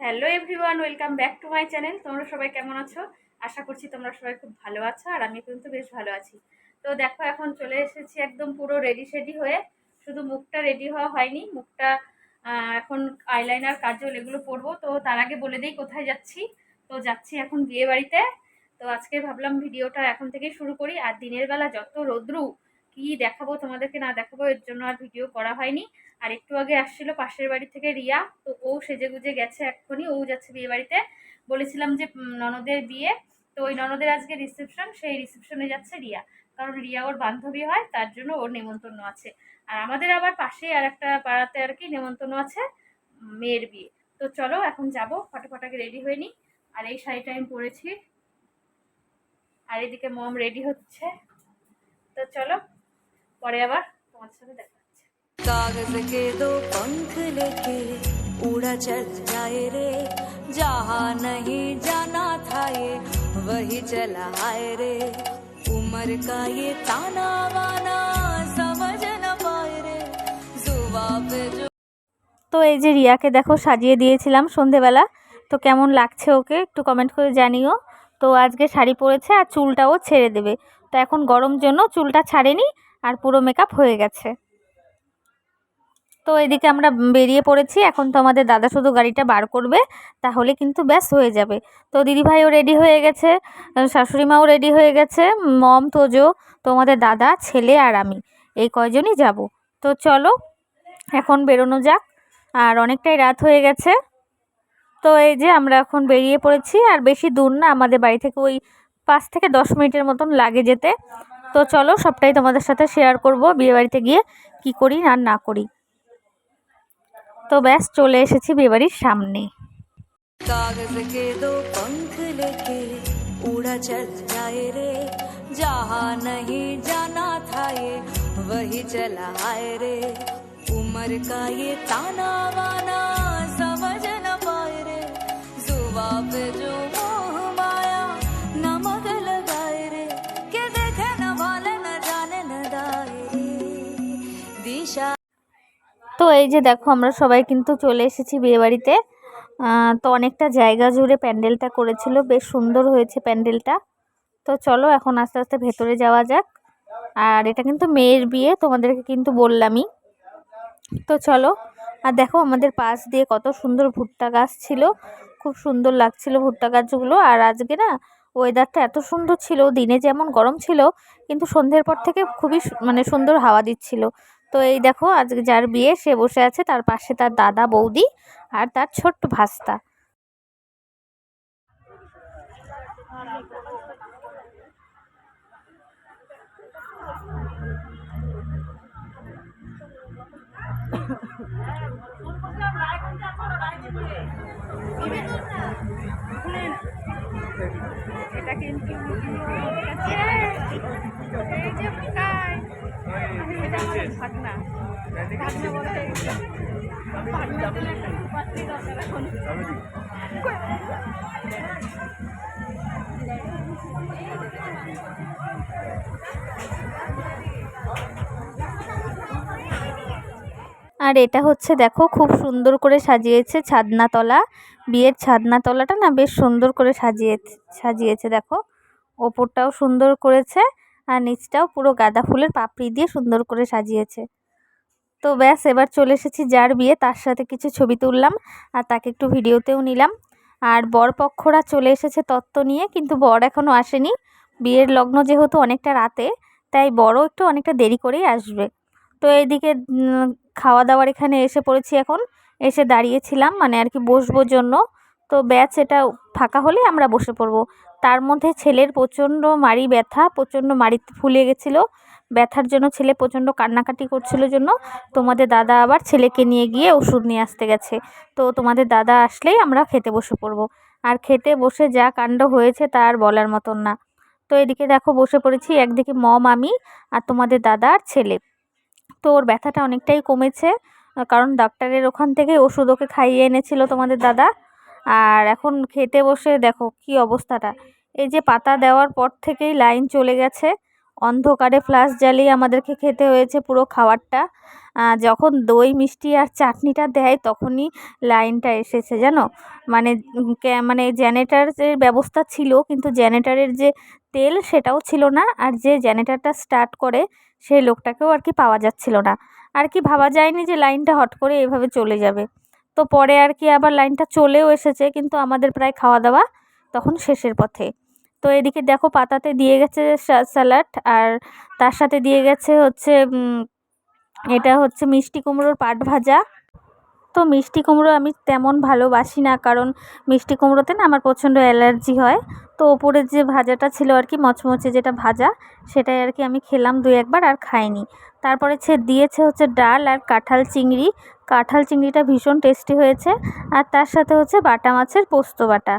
Hello everyone, welcome back to my channel. তোমরা সবাই কেমন আছো? আশা করছি তোমরা সবাই খুব ভালো আছো, আর আমি কিন্তু বেশ ভালো আছি। তো দেখো, এখন চলে এসেছি একদম পুরো রেডি সেডি হয়ে। শুধু মুখটা রেডি হওয়া হয়নি, মুখটা এখন আইলাইনার, কাজল এগুলো পরবো। তো তার আগে বলে দিই কোথায় যাচ্ছি। তো যাচ্ছি এখন বিয়ে বাড়িতে। তো আজকে ভাবলাম ভিডিওটা এখন থেকেই শুরু করি। আর দিনের বেলা যত রোদ্রু, কি দেখাবো তোমাদেরকে, না দেখাবো, এর জন্য আর ভিডিও করা হয়নি। আর একটু আগে আসছিল পাশের বাড়ি থেকে রিয়া, তো ও সেজে গুজে গেছে এক্ষুনি, ও যাচ্ছে বিয়ে বাড়িতে। বলেছিলাম যে ননদের বিয়ে, তো ওই ননদের আজকে রিসেপশন, সেই রিসেপশনে যাচ্ছে রিয়া। কারণ রিয়া ওর বান্ধবী হয়, তার জন্য ওর নেমন্তন্ন আছে। আর আমাদের আবার পাশে আর একটা পাড়াতে আর কি নেমন্তন্ন আছে, মেয়ের বিয়ে। তো চলো এখন যাবো, ফটোফটাকে রেডি হয়ে নিই। আর এই শাড়িটা আমি পরেছি, আর এদিকে মম রেডি হচ্ছে। তো চলো, পরে আবার তোমার সাথে দেখা হচ্ছে। कागज के दो पंख लेके उड़ा चल जाए रे, जहाँ नहीं जाना था ये वही चला आए रे, उम्र का ये ताना वाना समझ न पाए रे, जुबा पे जो। তো এই যে রিয়াকে দেখো সাজিয়ে দিয়েছিলাম সন্ধেবেলা। তো কেমন লাগছে ওকে একটু কমেন্ট করে জানিও। তো আজকে শাড়ি পরেছে আর চুলটাও ছেড়ে দেবে। তো এখন গরম জন্য চুলটা ছাড়েনি, আর পুরো মেকআপ হয়ে গেছে। তো এদিকে আমরা বেরিয়ে পড়েছি। এখন তো আমাদের দাদা শুধু গাড়িটা বার করবে, তাহলে কিন্তু ব্যাস হয়ে যাবে। তো দিদিভাইও রেডি হয়ে গেছে, শাশুড়ি মাও রেডি হয়ে গেছে, মম, তোজো, তোমাদের দাদা, ছেলে আর আমি, এই কয়জনই যাব। তো চলো এখন বেরোনো যাক, আর অনেকটাই রাত হয়ে গেছে। তো এই যে আমরা এখন বেরিয়ে পড়েছি, আর বেশি দূর না, আমাদের বাড়ি থেকে ওই 5 থেকে 10 মিনিটের মতন লাগে যেতে। তো চলো সবটাই তোমাদের সাথে শেয়ার করব, বিয়েবাড়িতে গিয়ে কি করি আর না করি। তো ব্যাস চলে এসেছি বিয়েবাড়ির সামনে। कागज के दो पंख लेके उड़ा चल जाए रे, जहाँ नहीं जाना था ये वही चला आए रे, उम्र का ये ताना वाना समझ न पाए रे, जुबा पे जो मोह माया नमक लगाए रे, के देखे न भाले न जाने न दाए रे, दिशा। তো এই যে দেখো আমরা সবাই কিন্তু চলে এসেছি বিয়েবাড়িতে। তো অনেকটা জায়গা জুড়ে প্যান্ডেলটা করেছিল, বেশ সুন্দর হয়েছে প্যান্ডেলটা। তো চলো এখন আস্তে আস্তে ভেতরে যাওয়া যাক। আর এটা কিন্তু মেয়ের বিয়ে, তোমাদেরকে কিন্তু বললামই। তো চলো। আর দেখো আমাদের পাশ দিয়ে কত সুন্দর ভুট্টা গাছ ছিল, খুব সুন্দর লাগছিল ভুট্টা গাছগুলো। আর আজকে না ওয়েদারটা এত সুন্দর ছিল, দিনে যেমন গরম ছিল, কিন্তু সন্ধ্যের পর থেকে খুবই মানে সুন্দর হাওয়া দিচ্ছিল। তো এই দেখো আজকে যার বিয়ে সে বসে আছে, তার পাশে তার দাদা, বৌদি আর তার ছোট্ট ভাস্তা। এটা কিন্তু এই যে খায়, এটা আমাদের ভাগনা। ভাগনা বলতে ভাগনার জন্য একটা সুপাত্রি দরকার এখন। আর এটা হচ্ছে দেখো খুব সুন্দর করে সাজিয়েছে ছাদনাতলা। বিয়ের ছাদনাতলাটা না বেশ সুন্দর করে সাজিয়েছে দেখো। ওপরটাও সুন্দর করেছে, আর নিচটাও পুরো গাঁদা ফুলের পাপড়ি দিয়ে সুন্দর করে সাজিয়েছে। তো ব্যাস এবার চলে এসেছি যার বিয়ে, তার সাথে কিছু ছবি তুললাম, আর তাকে একটু ভিডিওতেও নিলাম। আর বরপক্ষরা চলে এসেছে তত্ত্ব নিয়ে, কিন্তু বর এখনও আসেনি। বিয়ের লগ্ন যেহেতু অনেকটা রাতে, তাই বরও একটু অনেকটা দেরি করেই আসবে। তো এইদিকে খাওয়া দাওয়ার এখানে এসে পড়েছি এখন। এসে দাঁড়িয়েছিলাম মানে আর কি বসবোর জন্য। তো ব্যাচ এটা ফাঁকা হলে আমরা বসে পড়বো। তার মধ্যে ছেলের প্রচণ্ড মাড়ি ব্যথা, প্রচণ্ড মাড়ি ফুলে গেছিলো। ব্যথার জন্য ছেলে প্রচণ্ড কান্নাকাটি করছিল জন্য তোমাদের দাদা আবার ছেলেকে নিয়ে গিয়ে ওষুধ নিয়ে আসতে গেছে। তো তোমাদের দাদা আসলেই আমরা খেতে বসে পড়বো। আর খেতে বসে যা কাণ্ড হয়েছে তার বলার মতন না। তো এদিকে দেখো বসে পড়েছি, একদিকে মম, আমি আর তোমাদের দাদা আর ছেলে। তো ওর ব্যথাটা অনেকটাই কমেছে, কারণ ডাক্তারের ওখান থেকে ওষুধ ওকে খাইয়ে এনেছিল তোমাদের দাদা। আর এখন খেতে বসে দেখো কি অবস্থাটা। এই যে পাতা দেওয়ার পর থেকেই লাইন চলে গেছে, অন্ধকারে ফ্ল্যাশ জ্বালিয়ে আমাদেরকে খেতে হয়েছে পুরো খাবারটা। যখন দই মিষ্টি আর চাটনিটা দেয় তখনই লাইনটা এসেছে জানো। মানে মানে জেনারেটারের ব্যবস্থা ছিল, কিন্তু জেনারেটারের যে তেল সেটাও ছিল না, আর যে জেনারেটারটা স্টার্ট করে সেই লোকটাকেও আর কি পাওয়া যাচ্ছিল না। আর কি ভাবা যায়নি যে লাইনটা হট করে এভাবে চলে যাবে। তো পরে আর কি আবার লাইনটা চলেও এসেছে, কিন্তু আমাদের প্রায় খাওয়া দাওয়া তখন শেষের পথে। তো এদিকে দেখো পাতাতে দিয়ে গেছে স্যালাড, আর তার সাথে দিয়ে গেছে হচ্ছে এটা হচ্ছে মিষ্টি কুমড়োর পাট ভাজা। তো মিষ্টি কুমড়ো আমি তেমন ভালোবাসি না, কারণ মিষ্টি কুমড়োতে না আমার প্রচণ্ড অ্যালার্জি হয়। তো ওপরের যে ভাজাটা ছিল আর কি মচমচে যেটা ভাজা, সেটাই আর কি আমি খেলাম 2-1 বার, আর খাইনি। তারপরে দিয়েছে হচ্ছে ডাল আর কাঁঠাল চিংড়ি। কাঁঠাল চিংড়িটা ভীষণ টেস্টি হয়েছে, আর তার সাথে হচ্ছে বাটা মাছের পোস্ত বাটা।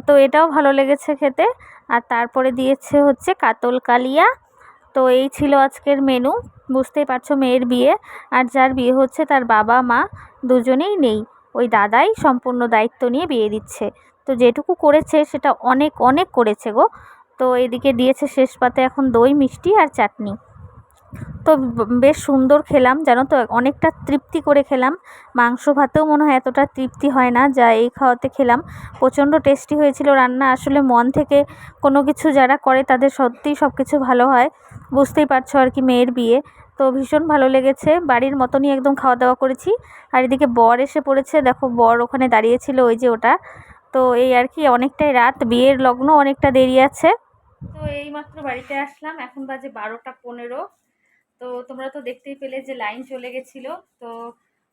তো এটাও ভালো লেগেছে খেতে। আর তারপরে দিয়েছে হচ্ছে কাতল কালিয়া। তো এই ছিল আজকের মেনু। বুঝতেই পারছো মেয়ের বিয়ে, আর যার বিয়ে হচ্ছে তার বাবা মা দুজনেই নেই, ওই দাদাই সম্পূর্ণ দায়িত্ব নিয়ে বিয়ে দিচ্ছে। তো যেটুকু করেছে সেটা অনেক অনেক করেছে গো। তো এদিকে দিয়েছে শেষ পাতে এখন দই মিষ্টি আর চাটনি। তো বেশ সুন্দর খেলাম জানো তো, অনেকটা তৃপ্তি করে খেলাম। মাংস ভাতেও মনে হয় এতটা তৃপ্তি হয় না যা এই খাওয়াতে খেলাম। প্রচণ্ড টেস্টি হয়েছিল রান্না। আসলে মন থেকে কোনো কিছু যারা করে তাদের সত্যিই সব কিছু ভালো হয়। বুঝতেই পারছো আর কি মেয়ের বিয়ে, তো ভীষণ ভালো লেগেছে। বাড়ির মতনই একদম খাওয়া দাওয়া করেছি। আর এদিকে বর এসে পড়েছে, দেখো বর ওখানে দাঁড়িয়েছিল ওই যে ওটা। তো এই আর কি অনেকটাই রাত, বিয়ের লগ্ন অনেকটা দেরি আছে। তো এইমাত্র বাড়িতে আসলাম, এখন বাজে 12টা 15। তো তোমরা তো দেখতেই পেলে যে লাইন চলে গেছিলো। তো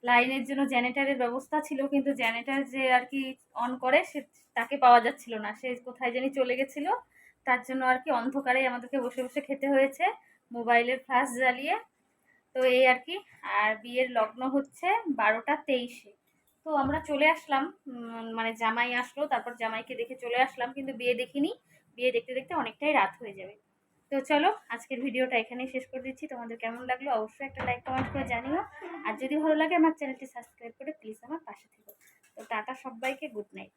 লাইনের জন্য জেনারেটারের ব্যবস্থা ছিল, কিন্তু জেনারেটার যে আর কি অন করে সে তাকে পাওয়া যাচ্ছিল না, সে কোথায় জানি চলে গেছিলো। তার জন্য আর কি অন্ধকারেই আমাদেরকে বসে বসে খেতে হয়েছে মোবাইলের ফ্ল্যাশ জ্বালিয়ে। তো এই আর কি। আর বিয়ের লগ্ন হচ্ছে 12টা 23-এ। তো আমরা চলে আসলাম, মানে জামাই আসলো, তারপর জামাইকে দেখে চলে আসলাম, কিন্তু বিয়ে দেখিনি। বিয়ে দেখতে দেখতে অনেকটাই রাত হয়ে যাবে। তো চলো আজকের ভিডিওটা এখানেই শেষ করে দিচ্ছি। তোমাদের কেমন লাগলো অবশ্যই একটা লাইক কমেন্ট করে জানিও। আর যদি ভালো লাগে আমার চ্যানেলটি সাবস্ক্রাইব করে প্লিজ আমার পাশে থেকো। তো টাটা সবাইকে, গুড নাইট।